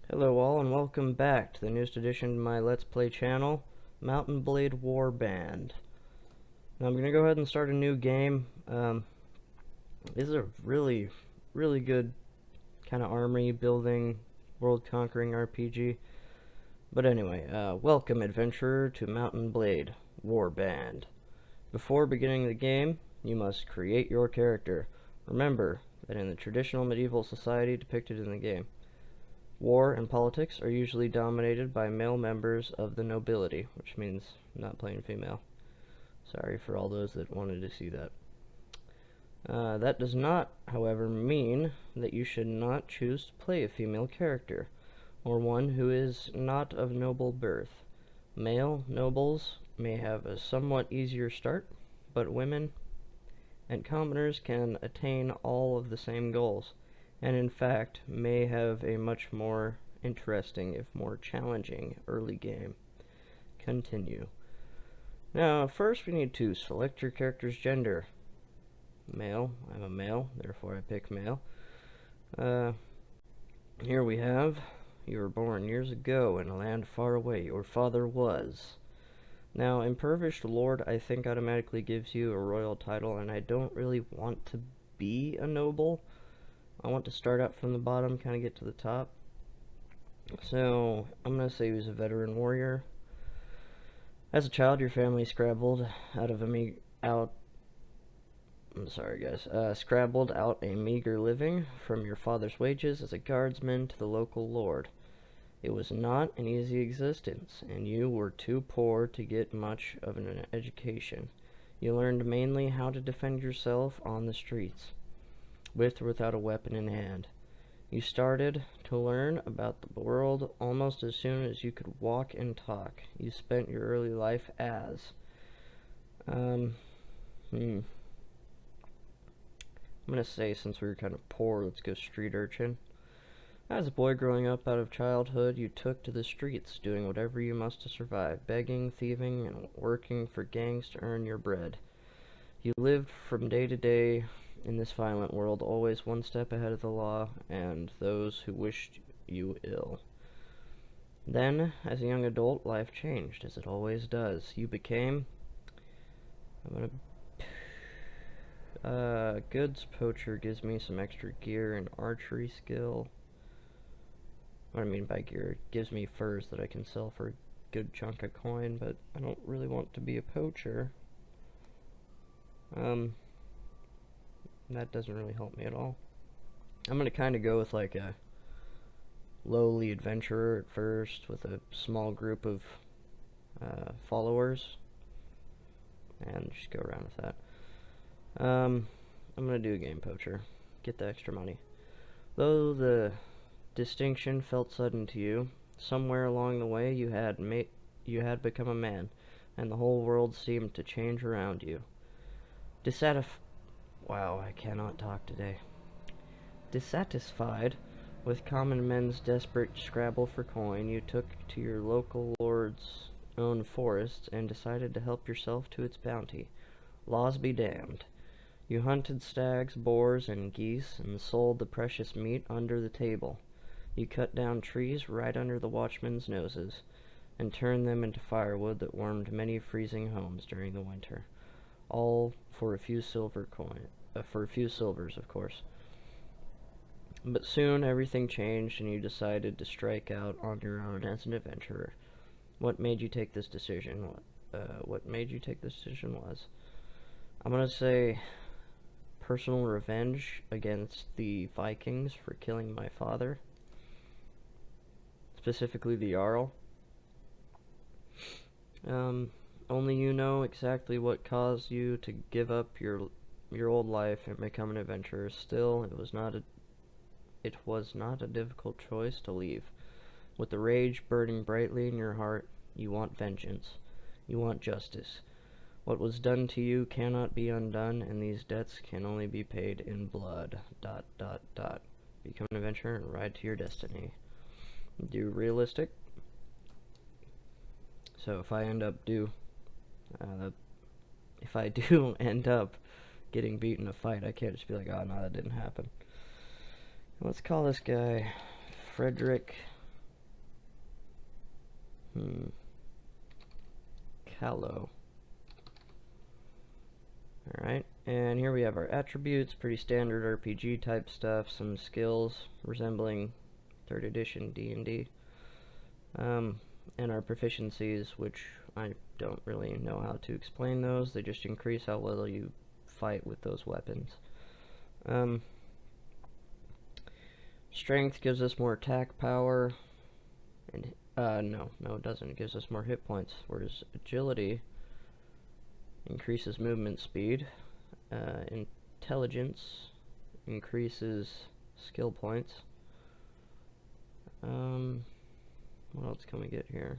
Hello all and welcome back to the newest addition to my Let's Play channel, Mount and Blade Warband. Now I'm going to go ahead and start a new game. This is a really good kind of army building, world conquering RPG. But anyway, welcome adventurer to Mount and Blade Warband. Before beginning the game, you must create your character. Remember that in the traditional medieval society depicted in the game, war and politics are usually dominated by male members of the nobility, which means not playing female. Sorry for all those that wanted to see that. That does not, however, mean that you should not choose to play a female character, or one who is not of noble birth. Male nobles may have a somewhat easier start, but women and commoners can attain all of the same goals, and in fact may have a much more interesting, if more challenging, early game. Continue. Now, first we need to select your character's gender. Male. I'm a male, therefore I pick male. Here we have, you were born years ago in a land far away. Your father was. Now, Impoverished Lord, I think automatically gives you a royal title, and I don't really want to be a noble. I want to start out from the bottom, kind of get to the top. So, I'm going to say he was a veteran warrior. As a child, your family scrabbled out a meager living from your father's wages as a guardsman to the local lord. It was not an easy existence, and you were too poor to get much of an education. You learned mainly how to defend yourself on the streets, with or without a weapon in hand. You started to learn about the world almost as soon as you could walk and talk. You spent your early life as I'm gonna say, since we were kind of poor, let's go street urchin. As a boy growing up out of childhood, you took to the streets, doing whatever you must to survive, begging, thieving, and working for gangs to earn your bread. You lived from day to day in this violent world, always one step ahead of the law and those who wished you ill. Then, as a young adult, life changed, as it always does. You became goods poacher. Gives me some extra gear and archery skill. What I mean by gear, it gives me furs that I can sell for a good chunk of coin, but I don't really want to be a poacher. That doesn't really help me at all. I'm gonna kind of go with like a lowly adventurer at first, with a small group of followers, and just go around with that. I'm gonna do a game poacher, get the extra money. Though the distinction felt sudden to you, somewhere along the way you had become a man, and the whole world seemed to change around you. Wow, I cannot talk today. Dissatisfied with common men's desperate scrabble for coin, you took to your local lord's own forests and decided to help yourself to its bounty. Laws be damned. You hunted stags, boars, and geese, and sold the precious meat under the table. You cut down trees right under the watchmen's noses, and turned them into firewood that warmed many freezing homes during the winter. All for a few silvers, of course. But soon everything changed, and you decided to strike out on your own as an adventurer. What made you take this decision? What made you take this decision was, I'm gonna say, personal revenge against the Vikings for killing my father, specifically the Jarl. Only you know exactly what caused you to give up your old life and become an adventurer. Still, it was not a difficult choice to leave. With the rage burning brightly in your heart, you want vengeance. You want justice. What was done to you cannot be undone, and these debts can only be paid in blood. ... Become an adventurer and ride to your destiny. Do realistic. So if I end up end up getting beat in a fight, I can't just be like, oh no, that didn't happen. Let's call this guy Frederick Callow. Alright, and here we have our attributes, pretty standard RPG type stuff, some skills resembling 3rd edition D&D, and our proficiencies, which I don't really know how to explain those. They just increase how well you fight with those weapons. Strength gives us more attack power, and no, it doesn't. It gives us more hit points, whereas agility increases movement speed. Intelligence increases skill points. What else can we get here?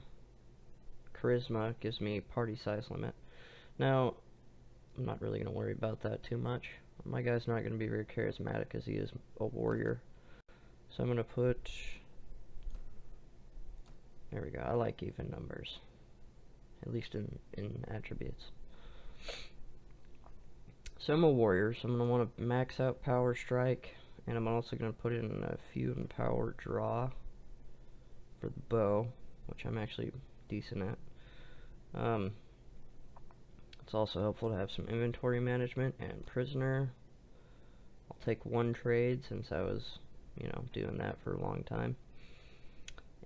Charisma gives me party size limit. Now, I'm not really going to worry about that too much. My guy's not going to be very charismatic as he is a warrior. So I'm going to put... There we go. I like even numbers. At least in attributes. So I'm a warrior, so I'm going to want to max out power strike. And I'm also going to put in a few in power draw for the bow, which I'm actually decent at. It's also helpful to have some inventory management and prisoner. I'll take 1 trade since I was, doing that for a long time.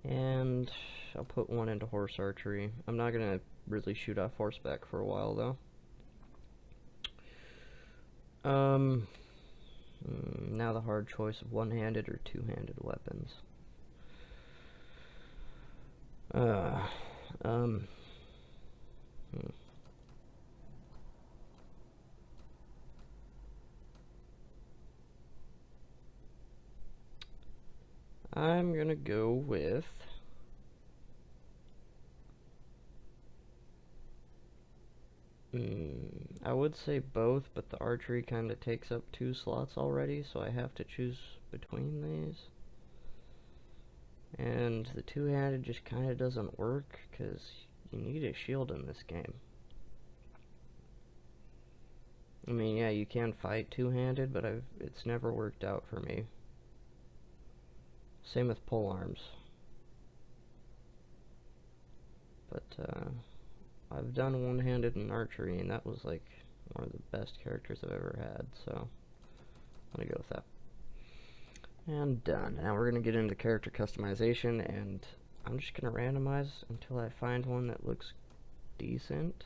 And I'll put 1 into horse archery. I'm not going to really shoot off horseback for a while though. Now the hard choice of one-handed or two-handed weapons. I'm gonna go with I would say both, but the archery kind of takes up 2 slots already, so I have to choose between these. And the two-handed just kind of doesn't work, because you need a shield in this game. I mean, yeah, you can fight two-handed, but it's never worked out for me. Same with pole arms. But, I've done one-handed in archery, and that was like one of the best characters I've ever had, so I'm gonna go with that. And done. Now we're gonna get into character customization, and I'm just gonna randomize until I find one that looks decent.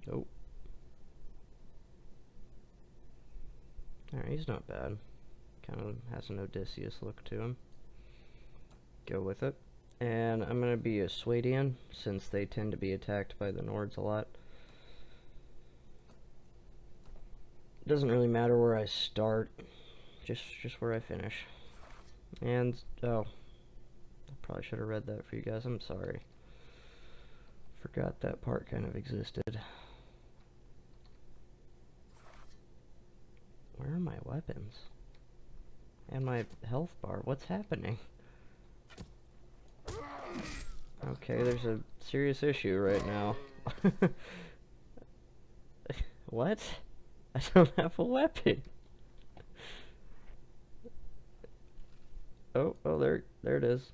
Nope. Alright, he's not bad. Kind of has an Odysseus look to him. Go with it. And I'm going to be a Swadian, since they tend to be attacked by the Nords a lot. Doesn't really matter where I start, just where I finish. And, oh, I probably should have read that for you guys, I'm sorry. Forgot that part kind of existed. Where are my weapons? And my health bar, what's happening? Okay, there's a serious issue right now. What? I don't have a weapon. Oh, there it is.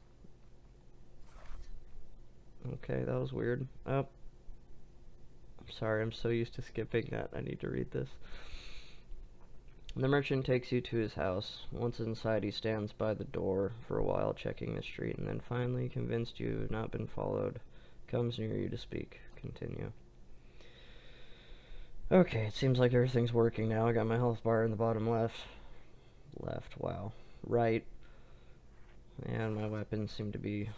Okay, that was weird. Oh. I'm sorry, I'm so used to skipping that. I need to read this. The merchant takes you to his house. Once inside, he stands by the door for a while, checking the street, and then finally, convinced you have not been followed, comes near you to speak. Continue. Okay, it seems like everything's working now. I got my health bar in the bottom left. Wow. Right. And my weapons seem to be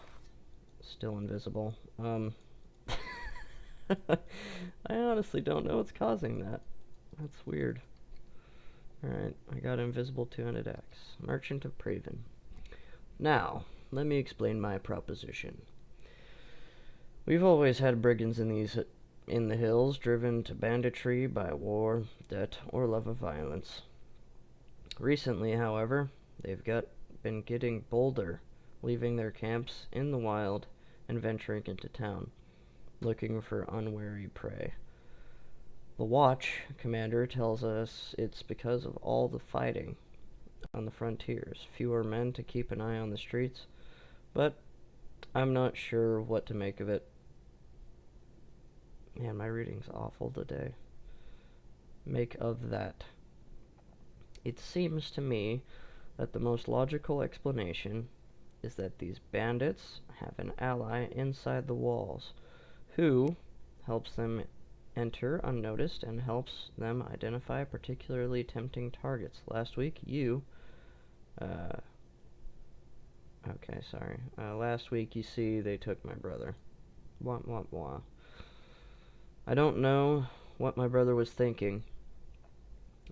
still invisible. I honestly don't know what's causing that. That's weird. Alright, I got invisible two-handed axe. Merchant of Praven. Now, let me explain my proposition. We've always had brigands in the hills, driven to banditry by war, debt, or love of violence. Recently, however, they've been getting bolder, leaving their camps in the wild and venturing into town. looking for unwary prey. The Watch commander tells us it's because of all the fighting on the frontiers. Fewer men to keep an eye on the streets, but I'm not sure what to make of it. Man, my reading's awful today. Make of that. It seems to me that the most logical explanation is that these bandits have an ally inside the walls who helps them enter unnoticed and helps them identify particularly tempting targets. Last week, last week, you see, they took my brother. Wah, wah, wah. I don't know what my brother was thinking.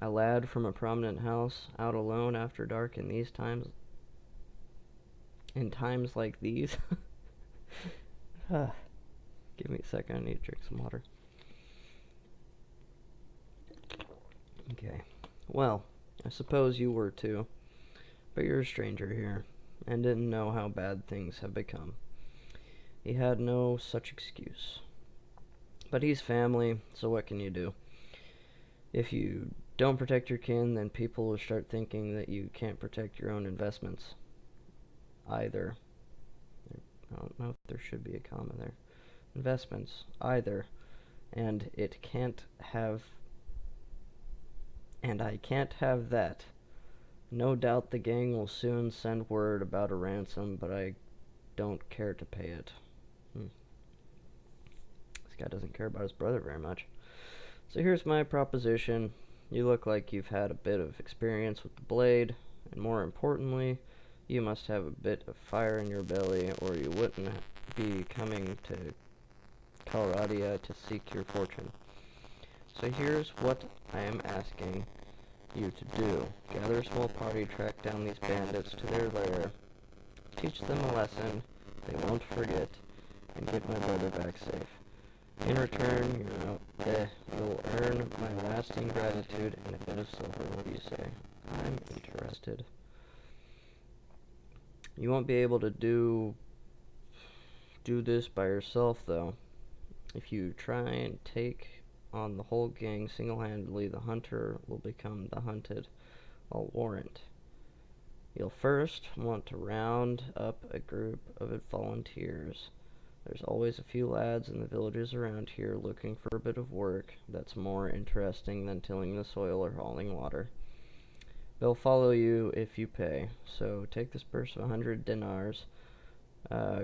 A lad from a prominent house, out alone after dark in times like these. Give me a second, I need to drink some water. Okay. Well, I suppose you were too. But you're a stranger here, and didn't know how bad things have become. He had no such excuse. But he's family, so what can you do? If you don't protect your kin, then people will start thinking that you can't protect your own investments either. I don't know if there should be a comma there. Investments either. And I can't have that. No doubt the gang will soon send word about a ransom, but I don't care to pay it. This guy doesn't care about his brother very much. So here's my proposition. You look like you've had a bit of experience with the blade, and more importantly, you must have a bit of fire in your belly, or you wouldn't be coming to Calradia to seek your fortune. So here's what I am asking you to do. Gather a small party, track down these bandits to their lair, teach them a lesson they won't forget, and get my brother back safe. In return, you'll earn my lasting gratitude and a bit of silver. What do you say? I'm interested. You won't be able to do this by yourself, though. If you try and take on the whole gang single-handedly, the hunter will become the hunted. I'll warrant. You'll first want to round up a group of volunteers. There's always a few lads in the villages around here looking for a bit of work that's more interesting than tilling the soil or hauling water. They'll follow you if you pay, so take this purse of 100 dinars,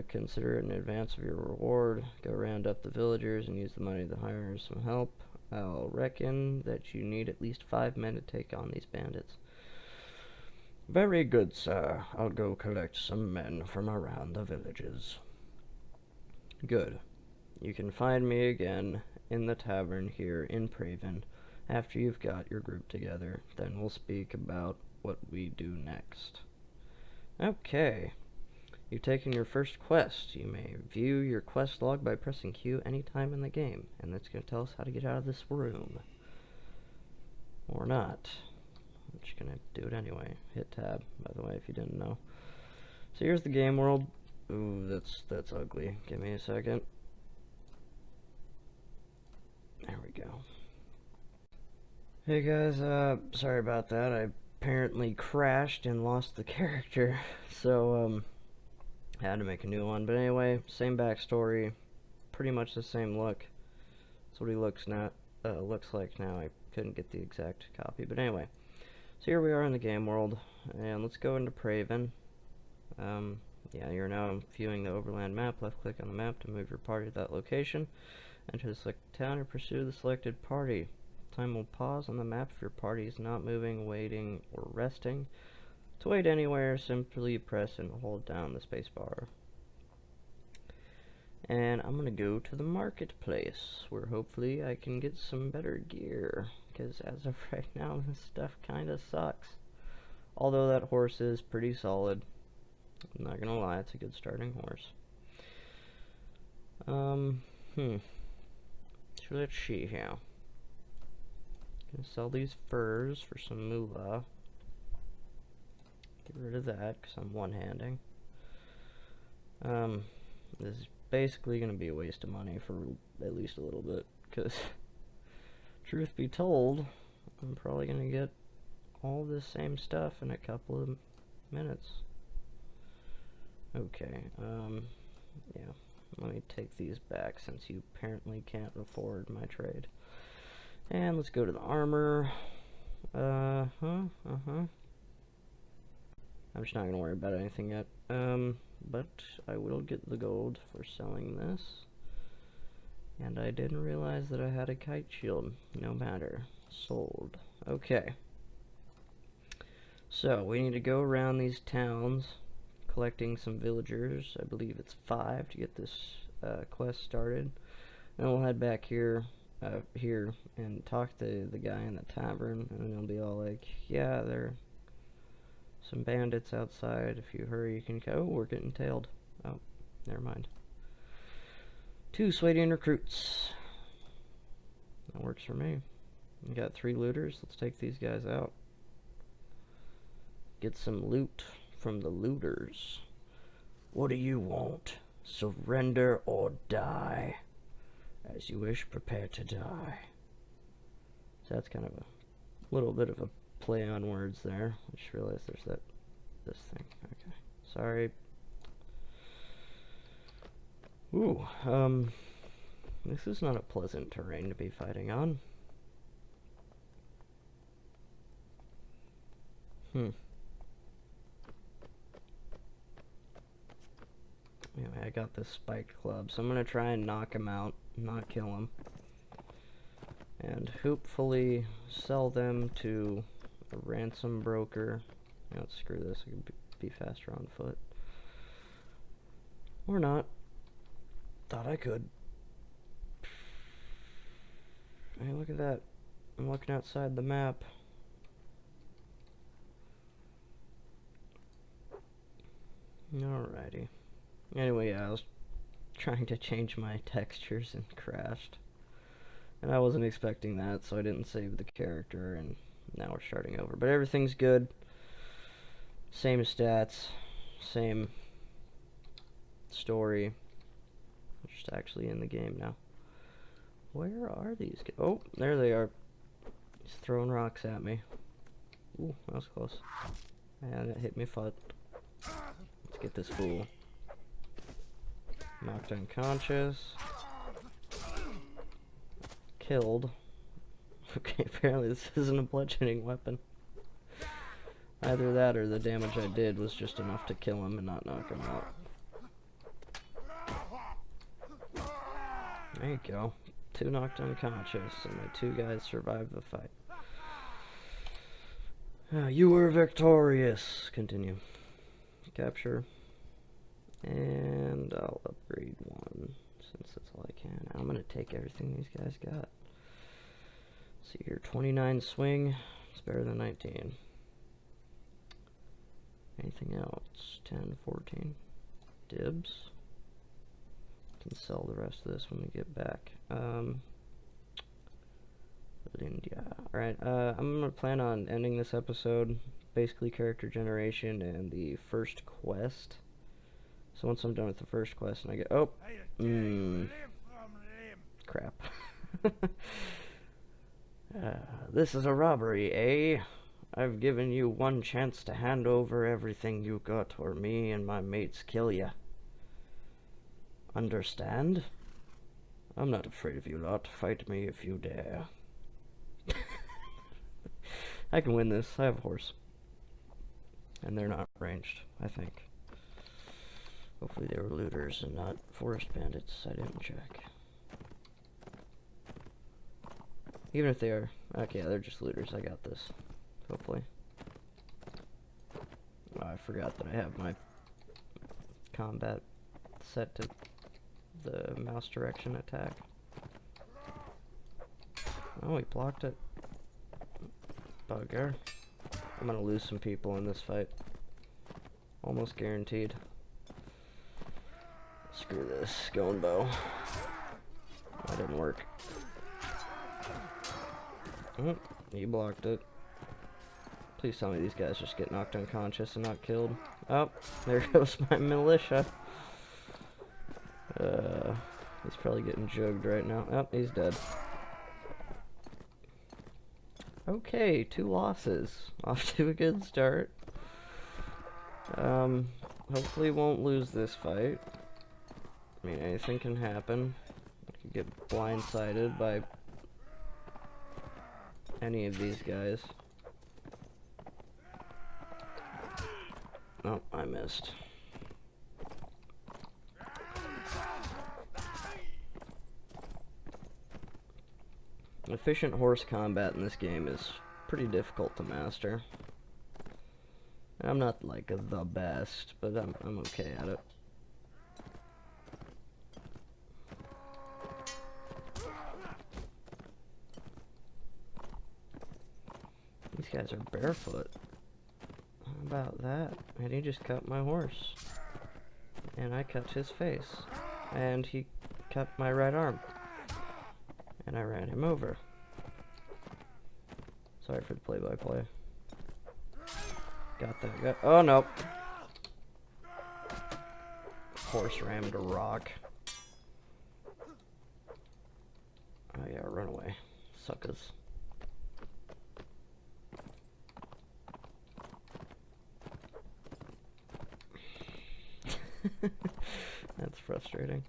consider it in advance of your reward, go round up the villagers and use the money to hire some help. I'll reckon that you need at least 5 men to take on these bandits. Very good, sir. I'll go collect some men from around the villages. Good. You can find me again in the tavern here in Praven after you've got your group together. Then we'll speak about what we do next. Okay. You've taken your first quest. You may view your quest log by pressing Q anytime in the game, and that's going to tell us how to get out of this room. Or not. I'm just going to do it anyway. Hit tab, by the way, if you didn't know. So here's the game world. Ooh, that's ugly. Give me a second. There we go. Hey guys, sorry about that. I apparently crashed and lost the character, so I had to make a new one. But anyway, same backstory, pretty much the same look. That's what he looks like now. I couldn't get the exact copy, but anyway. So here we are in the game world, and let's go into Praven. Yeah, you're now viewing the overland map. Left click on the map to move your party to that location. Enter the selected town and pursue the selected party. Time will pause on the map if your party is not moving, waiting, or resting. To wait anywhere, simply press and hold down the space bar. And I'm gonna go to the marketplace, where hopefully I can get some better gear, because as of right now, this stuff kinda sucks. Although that horse is pretty solid. I'm not gonna lie, it's a good starting horse. So let's see here. Gonna sell these furs for some moolah. Get rid of that, because I'm one-handing. This basically going to be a waste of money for at least a little bit, because truth be told, I'm probably going to get all this same stuff in a couple of minutes. Okay, yeah, let me take these back since you apparently can't afford my trade. And let's go to the armor. I'm just not gonna worry about anything yet. But I will get the gold for selling this. And I didn't realize that I had a kite shield. No matter. Sold. Okay. So, we need to go around these towns, collecting some villagers. I believe it's 5 to get this quest started. Then we'll head back here and talk to the guy in the tavern, and he'll be all like, yeah, there are some bandits outside. If you hurry, you can go. Oh, we're getting tailed. Oh, never mind. 2 Swadian recruits. That works for me. We got 3 looters. Let's take these guys out. Get some loot from the looters. What do you want? Surrender or die? As you wish, prepare to die. So that's kind of a little bit of a play on words there. I just realized there's this thing. Okay. Sorry. Ooh, this is not a pleasant terrain to be fighting on. Anyway, I got this spiked club, so I'm gonna try and knock him out, not kill him. And hopefully sell them to a ransom broker. You know, screw this, I can be faster on foot. Or not. Thought I could. Hey, look at that. I'm looking outside the map. Alrighty. Anyway, yeah, I was trying to change my textures and crashed. And I wasn't expecting that, so I didn't save the character, and now we're starting over. But everything's good. Same stats, same story. We're just actually in the game now. Where are these guys? Oh, there they are. He's throwing rocks at me. Ooh, that was close. And it hit me foot. Let's get this fool. Knocked unconscious. Killed. Okay, apparently this isn't a bludgeoning weapon. Either that or the damage I did was just enough to kill him and not knock him out. There you go. 2 knocked unconscious, and my 2 guys survived the fight. You were victorious. Continue. Capture. And I'll upgrade 1, since that's all I can. I'm gonna take everything these guys got. Let's see here, 29 swing. It's better than 19. Anything else? 10, 14. Dibs. Can sell the rest of this when we get back. India. Alright, I'm gonna plan on ending this episode. Basically character generation and the first quest. So once I'm done with the first quest and I get, oh, crap. This is a robbery, eh? I've given you 1 chance to hand over everything you got, or me and my mates kill ya. Understand? I'm not afraid of you lot. Fight me if you dare. I can win this. I have a horse. And they're not ranged, I think. Hopefully they were looters and not forest bandits. I didn't check. Even if they are... Okay, they're just looters. I got this. Hopefully. Oh, I forgot that I have my combat set to the mouse direction attack. Oh, he blocked it. Bugger. I'm gonna lose some people in this fight. Almost guaranteed. Screw this. Going bow. That didn't work. Oh, he blocked it. Please tell me these guys just get knocked unconscious and not killed. Oh, there goes my militia. He's probably getting jugged right now. Oh, he's dead. Okay, 2 losses. Off to a good start. Hopefully won't lose this fight. I mean, anything can happen. I could get blindsided by any of these guys. Oh, I missed. Efficient horse combat in this game is pretty difficult to master. I'm not like the best, but I'm okay at it. These guys are barefoot. How about that? And he just cut my horse. And I cut his face. And he cut my right arm. And I ran him over. Sorry for the play-by-play. Got that guy. Oh, no. Horse rammed a rock. Oh, yeah, run away. Suckers. That's frustrating.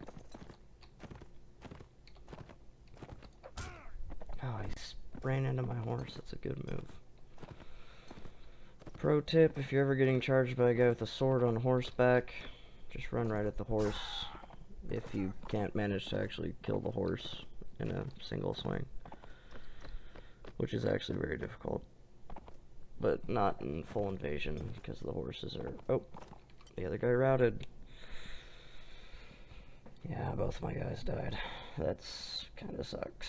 Oh, he ran into my horse. That's a good move. Pro tip, if you're ever getting charged by a guy with a sword on horseback, just run right at the horse if you can't manage to actually kill the horse in a single swing. Which is actually very difficult. But not in full invasion, because the horses are... Oh, the other guy routed. Yeah, both my guys died. That's kinda sucks.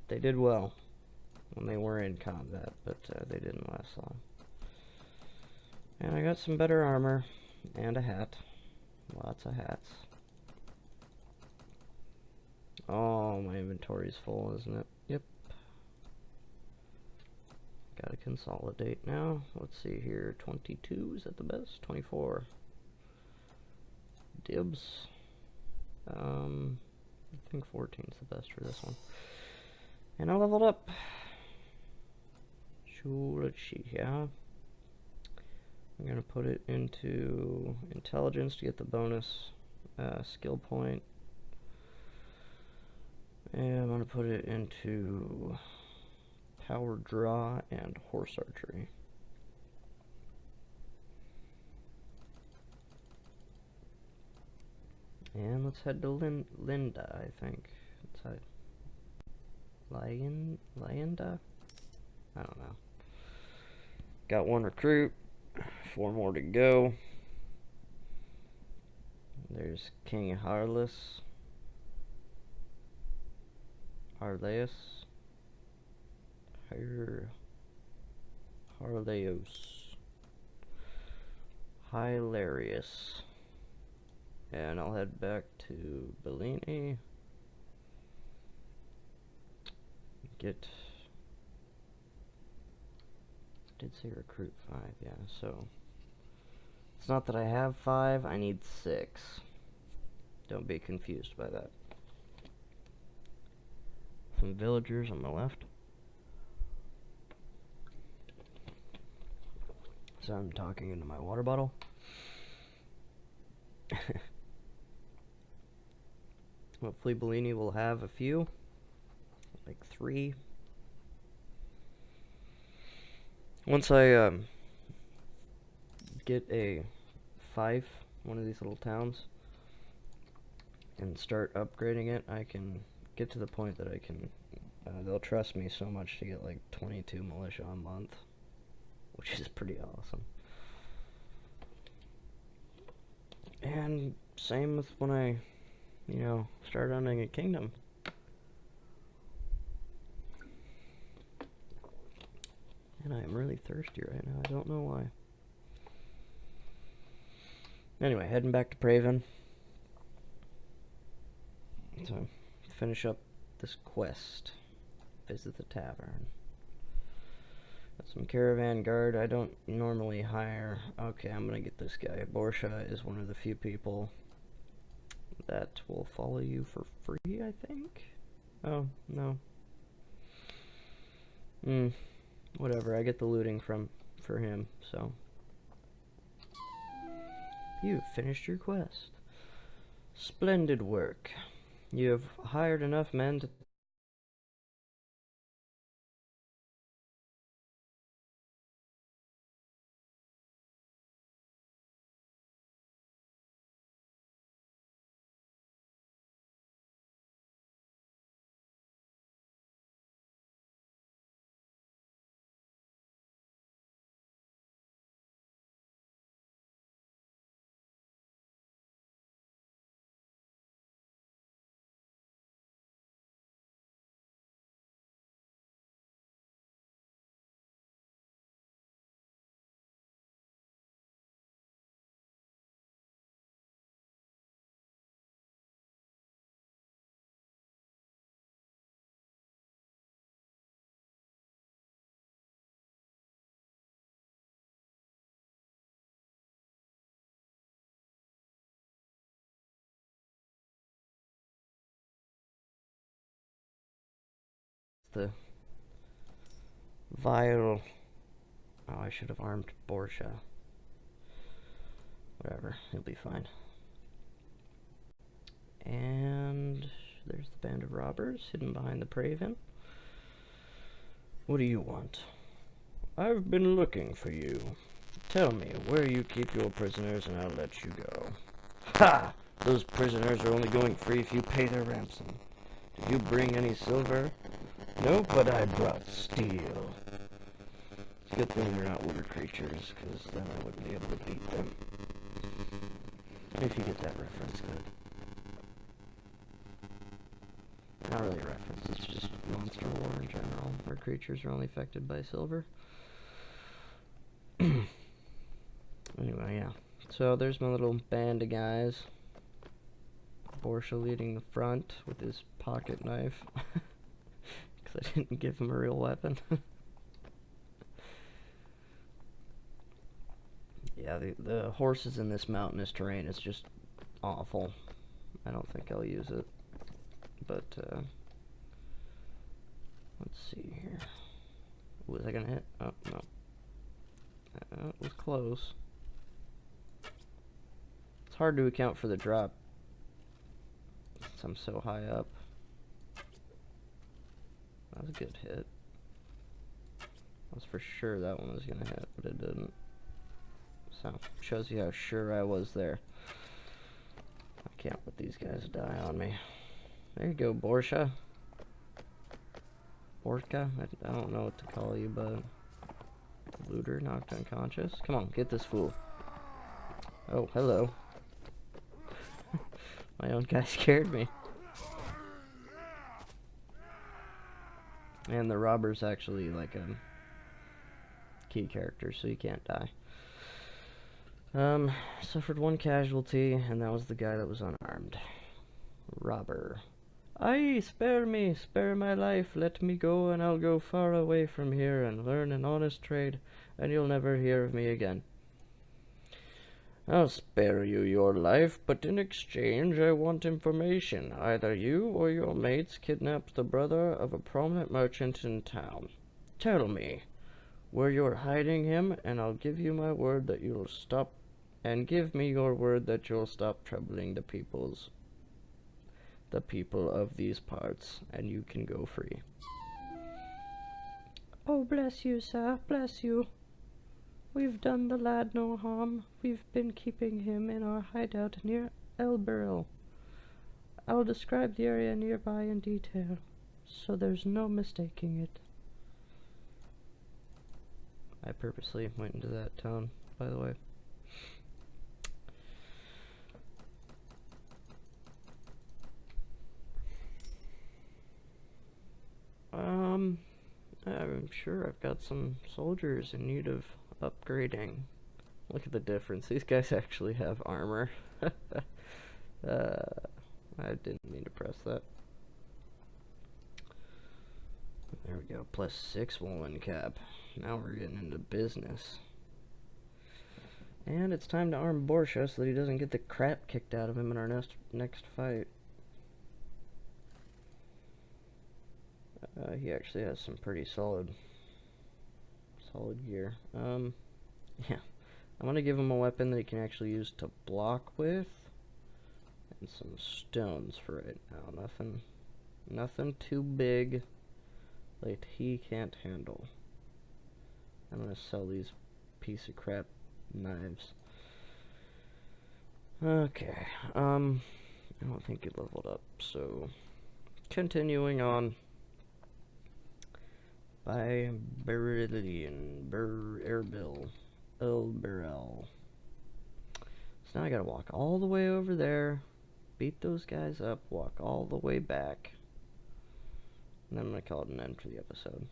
They did well when they were in combat, but they didn't last long. And I got some better armor and a hat. Lots of hats. Oh, my inventory's full, isn't it? Yep. Gotta consolidate now. Let's see here. 22, is that the best? 24. Dibs. I think 14's the best for this one. And I leveled up. So let's see here. I'm gonna put it into intelligence to get the bonus skill point. And I'm gonna put it into power draw and horse archery. And let's head to Linda, I think. Let's head. Lyenda? I don't know. Got 1 recruit, 4 more to go. There's King Harleus. Hilarious. And I'll head back to Bellini. Did say recruit 5, yeah, so it's not that I have 5, I need 6. Don't be confused by that. Some villagers on the left. So I'm talking into my water bottle. Hopefully Bellini will have a few. Like 3. Once I get a fief, one of these little towns, and start upgrading it, I can get to the point that I can, they'll trust me so much to get like 22 militia a month, which is pretty awesome. And same with when I, you know, start owning a kingdom. And I am really thirsty right now. I don't know why. Anyway, heading back to Praven. So, finish up this quest. Visit the tavern. Got some caravan guard. I don't normally hire. Okay, I'm gonna get this guy. Borsha is one of the few people that will follow you for free, I think? Oh, no. Whatever, I get the looting for him, so. You've finished your quest. Splendid work. You have hired enough men to the vial. Oh, I should have armed Borsha. Whatever, he'll be fine. And there's the band of robbers hidden behind the Praven. What do you want? I've been looking for you. Tell me where you keep your prisoners and I'll let you go. Ha! Those prisoners are only going free if you pay their ransom. Did you bring any silver? No, but I brought steel. It's a good thing they're not water creatures, because then I wouldn't be able to beat them. If you get that reference, good. Not really a reference, it's just Monster War in general, where creatures are only affected by silver. Anyway, yeah. So there's my little band of guys. Borsha leading the front with his pocket knife. Because I didn't give him a real weapon. Yeah, the horses in this mountainous terrain is just awful. I don't think I'll use it. But, let's see here. Was I gonna hit? Oh, no. It was close. It's hard to account for the drop since I'm so high up. That was a good hit. I was for sure that one was gonna hit, but it didn't. So, shows you how sure I was there. I can't let these guys die on me. There you go, Borsha. Borka? I don't know what to call you, but... Looter, knocked unconscious. Come on, get this fool. Oh, hello. My own guy scared me. And the robber's actually like a key character, so you can't die. Suffered one casualty, and that was the guy that was unarmed. Robber. Aye, spare me, spare my life, let me go, and I'll go far away from here and learn an honest trade, and you'll never hear of me again. I'll spare you your life, but in exchange I want information. Either you or your mates kidnapped the brother of a prominent merchant in town. Tell me where you're hiding him, and I'll give you my word that you'll stop, and give me your word that you'll stop troubling the people of these parts, and you can go free. Oh, bless you, sir, bless you. We've done the lad no harm. We've been keeping him in our hideout near Elberil. I'll describe the area nearby in detail, so there's no mistaking it. I purposely went into that tone, by the way. I'm sure I've got some soldiers in need of upgrading. Look at the difference. These guys actually have armor. I didn't mean to press that. There we go. +6 woolen cap. Now we're getting into business. And it's time to arm Borsha so that he doesn't get the crap kicked out of him in our next fight. He actually has some pretty solid gear. Yeah. I'm gonna give him a weapon that he can actually use to block with. And some stones for right now. Nothing too big that he can't handle. I'm gonna sell these piece of crap knives. Okay, I don't think it leveled up, so continuing on. By Beryllian, Erbil, Elberel. So now I gotta walk all the way over there, beat those guys up, walk all the way back, and then I'm gonna call it an end for the episode.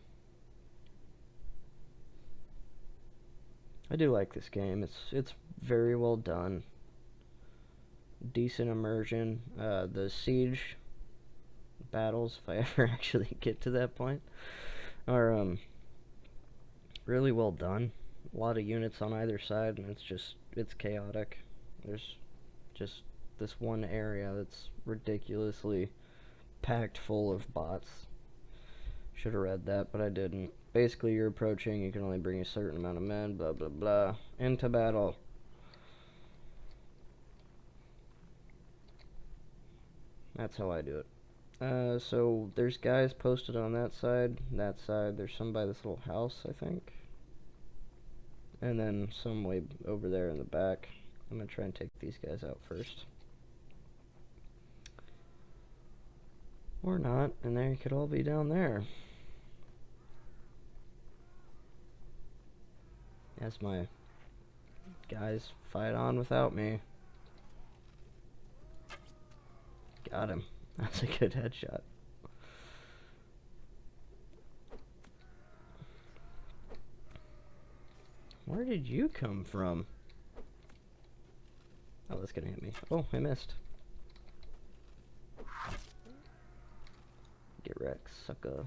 I do like this game. It's very well done. Decent immersion. The siege battles, if I ever actually get to that point, are really well done. A lot of units on either side, and it's chaotic. There's just this one area that's ridiculously packed full of bots. Should have read that, but I didn't. Basically, you're approaching, you can only bring a certain amount of men, blah blah blah, into battle. That's how I do it. So there's guys posted on that side, there's some by this little house, I think. And then some way over there in the back. I'm gonna try and take these guys out first. Or not, and they could all be down there. As my guys fight on without me. Got him. That's a good headshot. Where did you come from? Oh, that's gonna hit me. Oh, I missed. Get wrecked, sucker.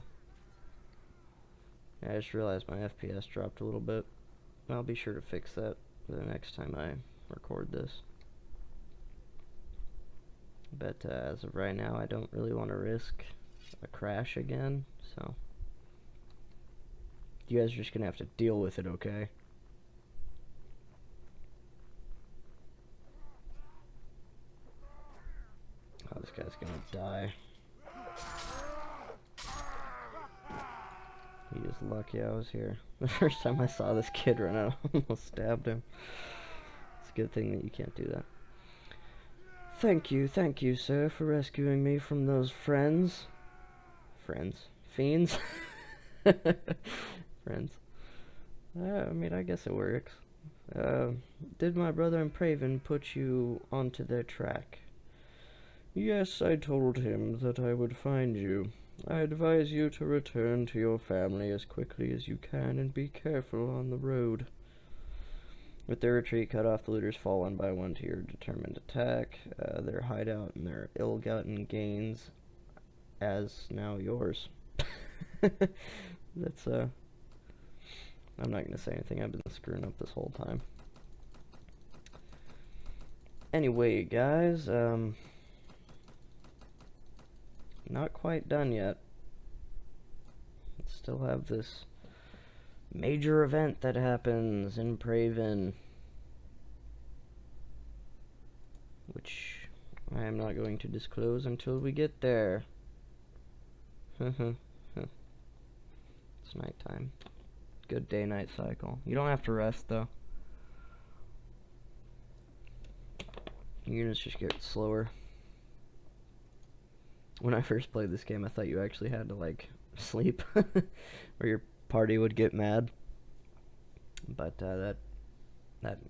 Yeah, I just realized my FPS dropped a little bit. I'll be sure to fix that the next time I record this. But as of right now, I don't really want to risk a crash again, so you guys are just gonna have to deal with it, okay? Oh, this guy's gonna die. He is lucky I was here. The first time I saw this kid run out, I almost stabbed him. It's a good thing that you can't do that. Thank you, sir, for rescuing me from those friends. Fiends? Friends. I mean, I guess it works. Did my brother and Praven put you onto their track? Yes, I told him that I would find you. I advise you to return to your family as quickly as you can and be careful on the road. With their retreat cut off, the looters fall one by one to your determined attack. Their hideout and their ill-gotten gains as now yours. That's, I'm not gonna say anything. I've been screwing up this whole time. Anyway, guys, not quite done yet. Still have this major event that happens in Praven, which I am not going to disclose until we get there. It's nighttime. Good day-night cycle. You don't have to rest, though. Units just get slower. When I first played this game, I thought you actually had to, like, sleep, or your party would get mad. But that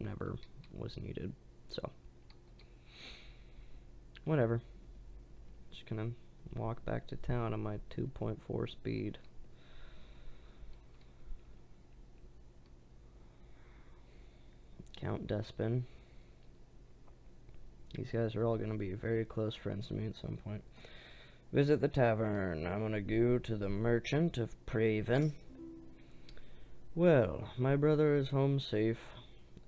never was needed, so whatever. Just gonna walk back to town on my 2.4 speed. Count Despin. These guys are all gonna be very close friends to me at some point. Visit the tavern. I'm gonna go to the Merchant of Praven. Well, my brother is home safe.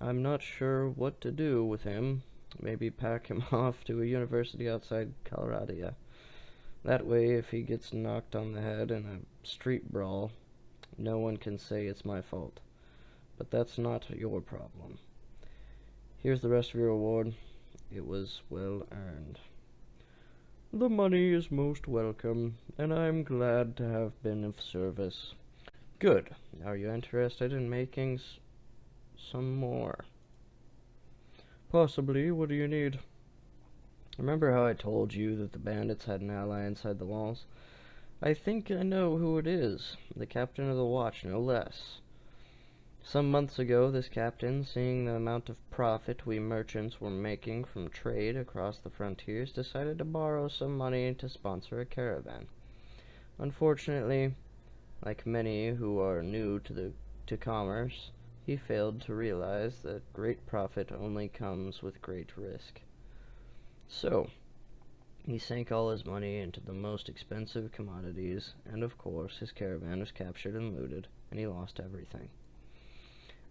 I'm not sure what to do with him. Maybe pack him off to a university outside Colorado. That way, if he gets knocked on the head in a street brawl, no one can say it's my fault. But that's not your problem. Here's the rest of your reward. It was well earned. The money is most welcome, and I'm glad to have been of service. Good. Are you interested in making some more? Possibly. What do you need? Remember how I told you that the bandits had an ally inside the walls? I think I know who it is. The captain of the watch, no less. Some months ago, this captain, seeing the amount of profit we merchants were making from trade across the frontiers, decided to borrow some money to sponsor a caravan. Unfortunately, like many who are new to commerce, he failed to realize that great profit only comes with great risk. So, he sank all his money into the most expensive commodities, and of course his caravan was captured and looted, and he lost everything.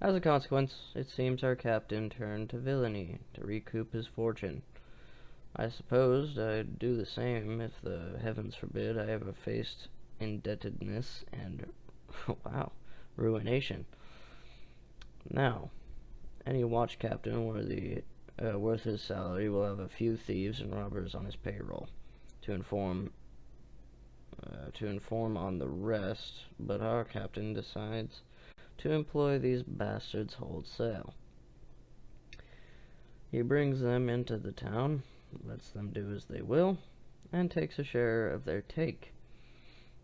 As a consequence, it seems our captain turned to villainy to recoup his fortune. I supposed I'd do the same if the heavens forbid I ever faced indebtedness and, wow, ruination. Now, any watch captain worth his salary will have a few thieves and robbers on his payroll to inform on the rest, but our captain decides to employ these bastards wholesale. He brings them into the town, lets them do as they will, and takes a share of their take.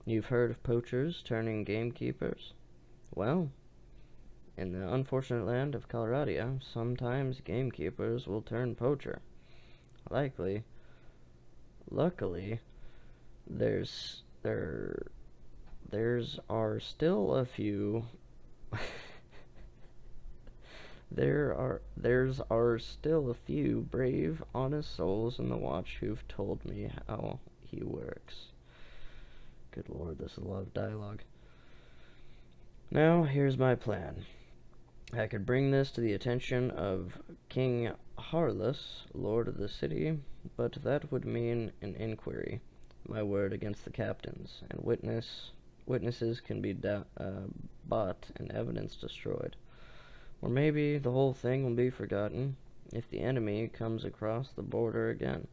You've heard of poachers turning gamekeepers? Well, in the unfortunate land of Colorado, sometimes gamekeepers will turn poacher. Luckily, there's are still a few there's still a few brave, honest souls in the watch who've told me how he works. Good Lord, this is a lot of dialogue. Now, here's my plan. I could bring this to the attention of King Harlus, Lord of the city, but that would mean an inquiry, my word against the captain's, and witnesses can be bought and evidence destroyed. Or maybe the whole thing will be forgotten if the enemy comes across the border again,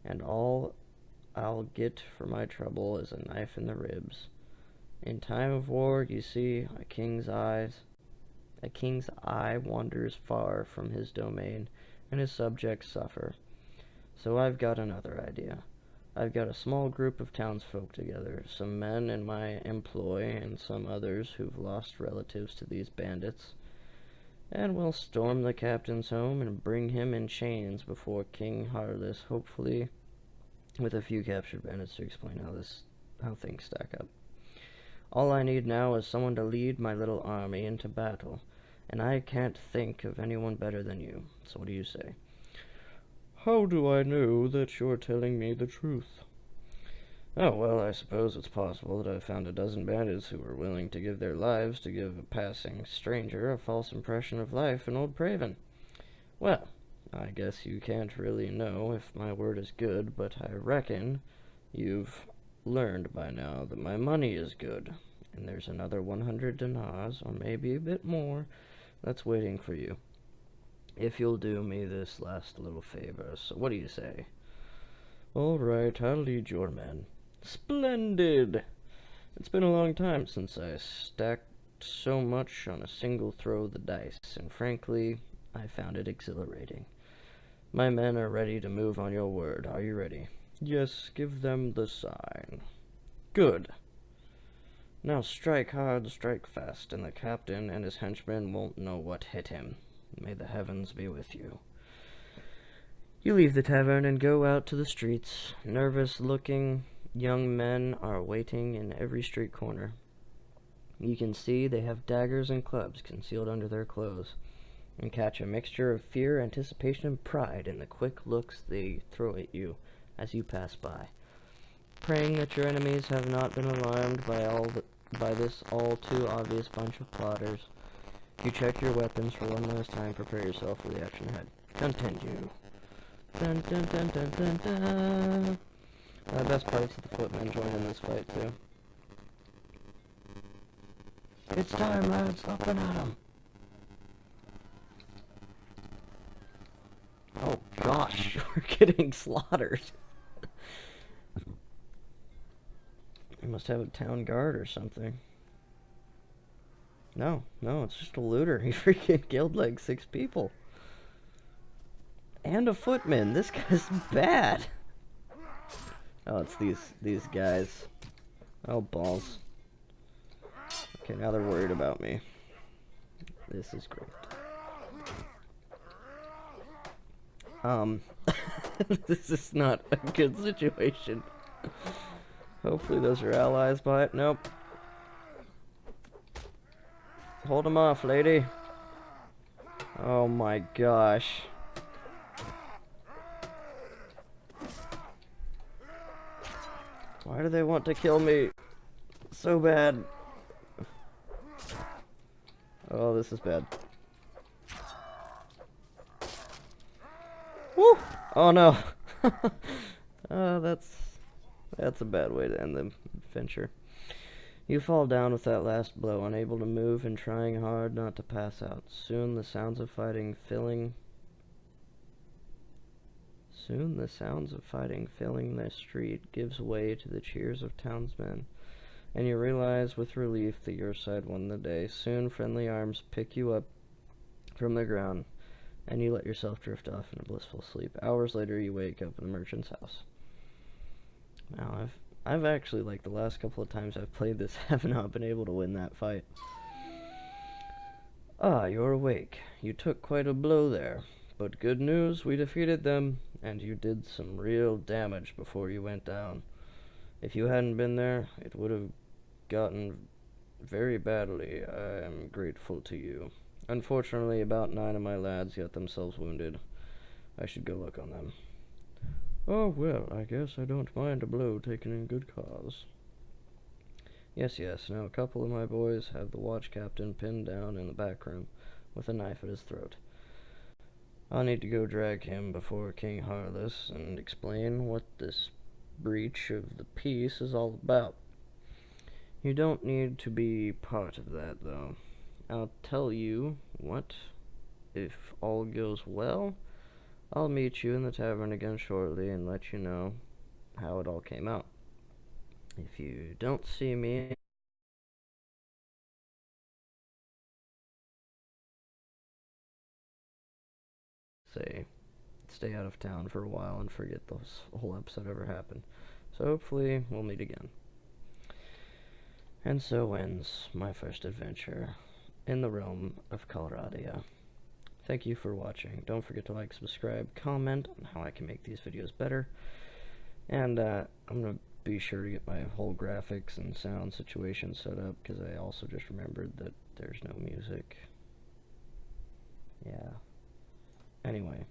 and all I'll get for my trouble is a knife in the ribs. In time of war, you see, a king's eye wanders far from his domain, and his subjects suffer. So I've got another idea. I've got a small group of townsfolk together, some men in my employ and some others who've lost relatives to these bandits, and we'll storm the captain's home and bring him in chains before King Harlus, hopefully with a few captured bandits to explain how things stack up. All I need now is someone to lead my little army into battle, and I can't think of anyone better than you. So what do you say? How do I know that you're telling me the truth? Oh, well, I suppose it's possible that I've found a dozen bandits who are willing to give their lives to give a passing stranger a false impression of life in Old Praven. Well, I guess you can't really know if my word is good, but I reckon you've learned by now that my money is good, and there's another 100 dinars, or maybe a bit more, that's waiting for you, if you'll do me this last little favor. So what do you say? All right, I'll lead your men. Splendid! It's been a long time since I stacked so much on a single throw of the dice, and frankly, I found it exhilarating. My men are ready to move on your word. Are you ready? Yes, give them the sign. Good. Now strike hard, strike fast, and the captain and his henchmen won't know what hit him. May the heavens be with you. You leave the tavern and go out to the streets. Nervous-looking young men are waiting in every street corner. You can see they have daggers and clubs concealed under their clothes, and catch a mixture of fear, anticipation, and pride in the quick looks they throw at you as you pass by, praying that your enemies have not been alarmed by this all too obvious bunch of plotters. You check your weapons for one last time. Prepare yourself for the action ahead. Continue. Dun dun dun dun dun dun. The best part is that the footmen join in this fight too. It's time, lads. Up and at 'em. Oh gosh, we're getting slaughtered. We must have a town guard or something. No, it's just a looter. He freaking killed like 6 people. And a footman. This guy's bad. Oh, it's these guys. Oh, balls. Okay, now they're worried about me. This is great. This is not a good situation. Hopefully those are allies, but nope. Hold them off, lady. Oh my gosh. Why do they want to kill me so bad? Oh, this is bad. Woo! Oh no. Oh, that's a bad way to end the adventure. You fall down with that last blow, unable to move and trying hard not to pass out. Soon the sounds of fighting filling the street gives way to the cheers of townsmen, and you realize with relief that your side won the day. Soon friendly arms pick you up from the ground, and you let yourself drift off in a blissful sleep. Hours later, you wake up in the merchant's house. Now, I've actually, like, the last couple of times I've played this, have not been able to win that fight. Ah, you're awake. You took quite a blow there. But good news, we defeated them, and you did some real damage before you went down. If you hadn't been there, it would have gotten very badly. I am grateful to you. Unfortunately, about 9 of my lads got themselves wounded. I should go look on them. Oh, well, I guess I don't mind a blow taken in good cause. Yes, now a couple of my boys have the watch captain pinned down in the back room with a knife at his throat. I'll need to go drag him before King Harless and explain what this breach of the peace is all about. You don't need to be part of that, though. I'll tell you what, if all goes well, I'll meet you in the tavern again shortly and let you know how it all came out. If you don't see me, stay out of town for a while and forget this whole episode ever happened. So hopefully we'll meet again. And so ends my first adventure in the realm of Calradia. Thank you for watching. Don't forget to like, subscribe, comment on how I can make these videos better. And I'm going to be sure to get my whole graphics and sound situation set up, because I also just remembered that there's no music. Yeah. Anyway.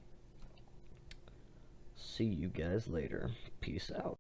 See you guys later. Peace out.